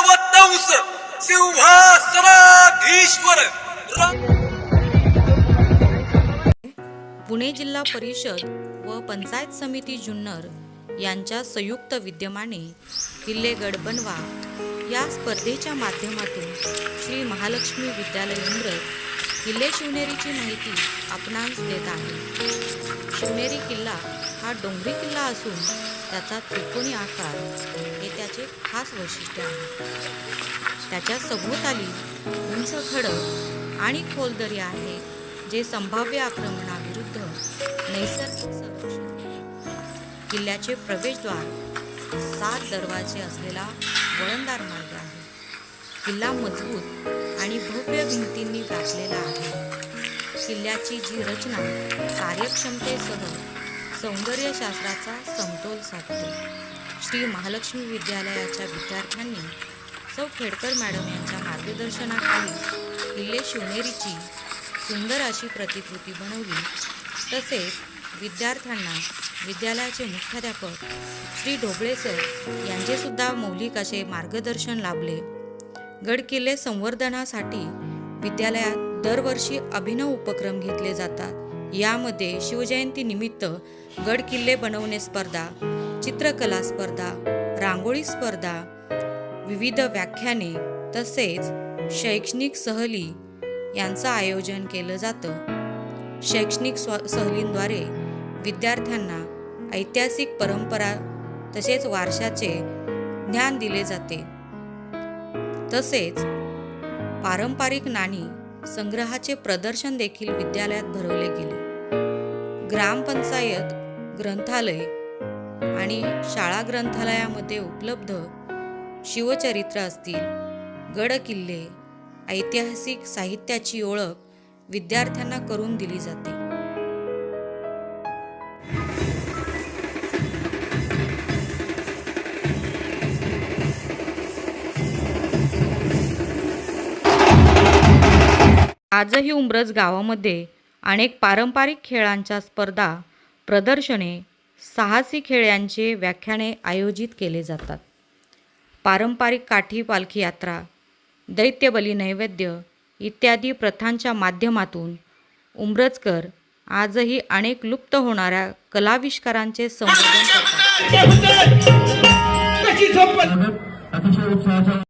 व दंस सिंहासनाधीश्वर पुणे जिल्हा परिषद व पंचायत समिती जुन्नर यांच्या संयुक्त विद्यमाने किल्ले गड बनवा या स्पर्धेच्या माध्यमातून श्री महालक्ष्मी विद्यालय उंब्रज किल्ले शिवनेरीची माहिती आपणास देत आहे। शिवनेरी किल्ला हा डोंगरी किल्ला असून त्याचा त्रिकोणी आकार हे त्याचे खास वैशिष्ट्य आहे। त्याच्या सभोवताली उंच खडक आणि खोल दरी आहे, जे संभाव्य आक्रमणाविरुद्ध नैसर्गिक संरक्षण। किल्ल्याचे प्रवेशद्वार 7 दरवाजे असलेला वळणदार मार्ग आहे। किल्ला मजबूत आणि भव्य भिंतींनी व्यापलेला आहे। किल्ल्याची जी रचना कार्यक्षमतेसह सौंदर्यशास्त्राचा समतोल साधते। श्री महालक्ष्मी विद्यालयाच्या विद्यार्थ्यांनी सौ खेडकर मॅडम यांच्या मार्गदर्शनाखाली किल्ले शिवनेरीची सुंदर अशी प्रतिकृती बनवली। तसेच विद्यार्थ्यांना विद्यालयाचे मुख्याध्यापक श्री ढोबळे सर यांचे सुद्धा मौलिक असे मार्गदर्शन लाभले। गड किल्ले संवर्धनासाठी विद्यालयात दरवर्षी अभिनव उपक्रम घेतले जातात। यामध्ये शिवजयंती निमित्त गड किल्ले बनवणे स्पर्धा, चित्रकला स्पर्धा, रांगोळी स्पर्धा, विविध व्याख्याने तसेच शैक्षणिक सहली यांचं आयोजन केलं जातं। शैक्षणिक सहलींद्वारे विद्यार्थ्यांना ऐतिहासिक परंपरा तसेच वारशाचे ज्ञान दिले जाते। तसेच पारंपरिक नाणी संग्रहाचे प्रदर्शन देखील विद्यालयात भरवले गेले। ग्रामपंचायत ग्रंथालय आणि शाळा ग्रंथालयामध्ये उपलब्ध शिवचरित्र असतील, गड किल्ले, ऐतिहासिक साहित्याची ओळख विद्यार्थ्यांना करून दिली जाते। आजही उंब्रज गावामध्ये अनेक पारंपरिक खेळांच्या स्पर्धा, प्रदर्शने, साहसी खेळांचे व्याख्याने आयोजित केले जातात। पारंपरिक काठी पालखी यात्रा, दैत्यबली नैवेद्य इत्यादी प्रथांच्या माध्यमातून उंब्रजकर आजही अनेक लुप्त होणाऱ्या कलाविष्कारांचे संवर्धन करतात।